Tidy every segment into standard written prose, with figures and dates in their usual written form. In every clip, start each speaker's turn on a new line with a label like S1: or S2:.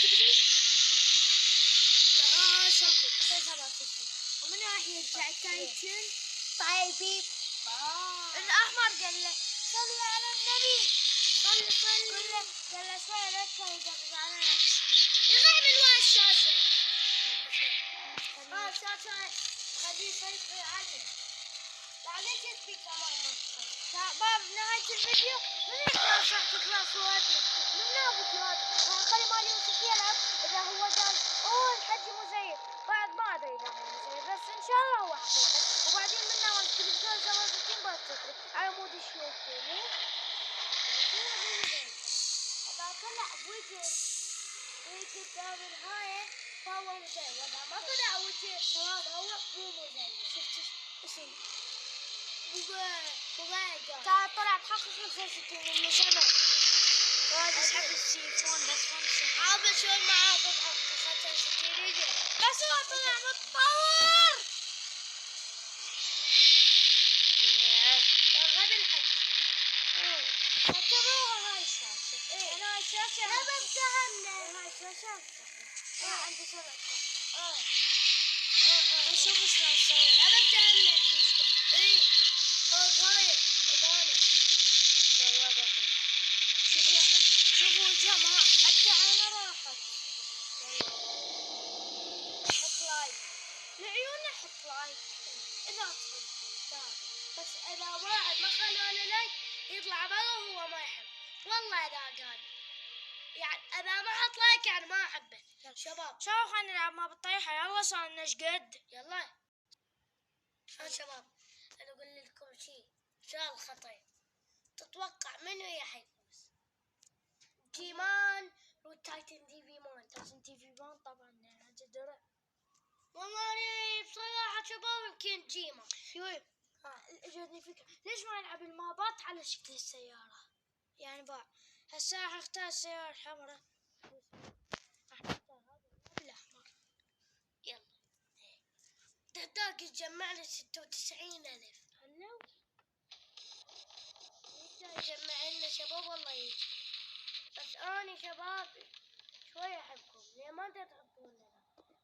S1: تبدي؟
S2: شكو.
S1: ومن ناحية جاكيتين
S2: طيبي.
S1: الأحمر قال له صلي على النبي. صلي. قال له شوي ركز وقفز على نفسي.
S2: يغيب الشاشة.
S1: الشاشة خليه يسيطر عليه.
S2: معليش تبي كمان
S1: شباب نهاية الفيديو من يقدر صح تقرأ صوتنا من فيديوهات خلي مالي يوسف يلعب إذا هو قال أوه الحج مزيف بعد ما أدري إذا هو مزيف بس إن شاء الله هو حقيقي وبعدين من نوع التلفزيون زمان 60 بتصفر على مود الشيوخ فيني إذا طلع وجه قدام النهاية فهو مزيف وإذا ما طلع وجه فهو مو مزيف.
S2: شفت اسم
S1: تعال طلع تحقق 65 من زمان وهذا يسحب التليفون بس 5
S2: عابر شوي معاه تضحك 65 رجل
S1: بس هو طلع متطور
S2: غير الحج
S1: اعتبروها هاي الشاشة أنا هاي الشاشة
S2: لا بفتحنا
S1: هاي الشاشة أنا عندي سرعة أشوف شلون أسوي
S2: لا بفتحنا اي هاي
S1: شوفوا الجماعة حتى أنا راحت حط لايك لعيوني حط لايك إذا تحب
S2: بس اذا واحد ما خلونا لايك يطلع برا وهو ما يحب والله اذا قال يعني اذا ما حط لايك يعني ما احبه. شباب
S1: خلينا نلعب ما بالطيحة يلا صار لنا قد
S2: يلا شباب انا اقول لكم شيء سؤال خطير تتوقع منو يحيفوز جيمان والتايتن تي في مان؟
S1: تايتن تي في مان طبعا هذا درع
S2: والله بصراحة شباب يمكن جيمان.
S1: شوي اجتني فكرة ليش ما نلعب المابات على شكل السيارة يعني بقى هسه راح اختار السيارة الحمراء راح اختار هذا الأحمر
S2: يلا تحتاج تجمعنا 96,000
S1: هلو
S2: يجمع لنا شباب والله يجي بس أنا شباب شوي أحبكم ليه ما تحطون لنا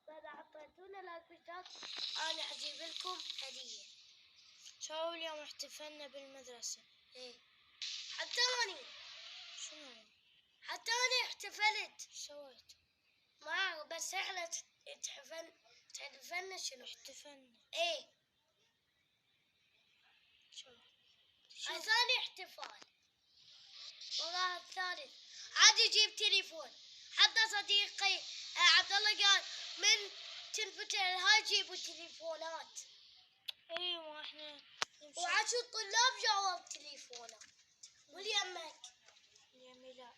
S2: فإذا حطيتونا لايكات أنا أجيب لكم هدية.
S1: شو اليوم احتفلنا بالمدرسة
S2: إيه حتى أنا
S1: شنو
S2: حتى أنا احتفلت
S1: سويت
S2: ما بس إحنا احتفلنا شنو
S1: احتفلنا
S2: إيه
S1: شو
S2: ثاني احتفال والله الثالث عاد يجيب تليفون حتى صديقي عبد الله قال من تنفتح هاي جيبوا تليفونات.
S1: اي ما احنا
S2: وعاد شو الطلاب جابوا تليفونات واليمك
S1: يمي لا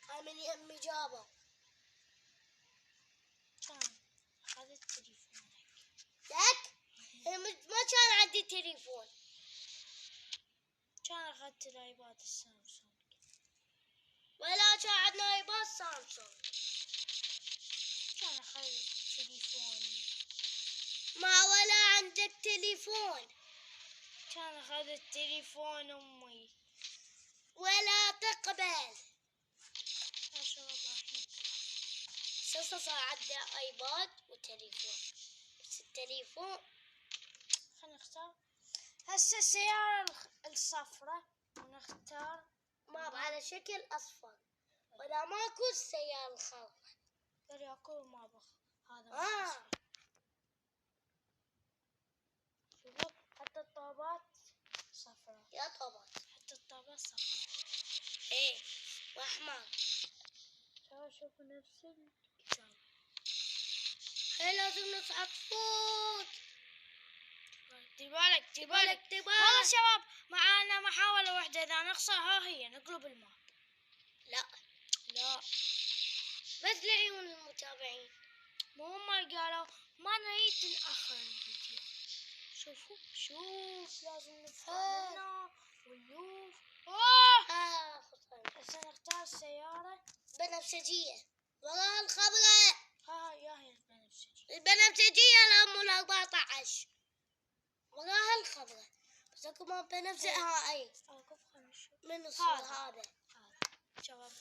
S2: هاي من يمي جابوا
S1: كان اخذت تليفونك
S2: لك ما كان عندي تليفون
S1: كان اخذت الايباد السامسونج
S2: ولا كان عندنا ايباد سامسونج
S1: كان اخذت تليفوني
S2: ما ولا عندك تليفون
S1: كان اخذت تليفون امي
S2: ولا تقبل
S1: اشرب احنا
S2: صار عندي ايباد وتليفون بس التليفون
S1: خلينا نختار هسه السيارة الصفراء ونختار
S2: ما على شكل اصفر ولا ماكو السيارة الخضراء
S1: قال ياكل ما بخ هذا شوفوا حتى الطابات صفراء
S2: يا طبعا
S1: حتى الطابات صفراء
S2: ايه واحمر
S1: شوفوا نفس الكتاب
S2: هي لازم نصعد فوق
S1: دير بالك والله شباب معانا محاولة واحدة إذا نخسر ها هي نقلب الماء
S2: لا بس لعيون المتابعين
S1: مو هم قالوا ما نريد نأخر الفيديو شوف لازم نفهمنا ونلوف هسه نختار السيارة
S2: بنفسجية والله الخضراء
S1: يا هي البنفسجية
S2: البنفسجية الأم 14 والله الخضراء بس اكو ما بنفسجية اي
S1: اوقف خلنا نشوف
S2: من الصورة هذا
S1: شباب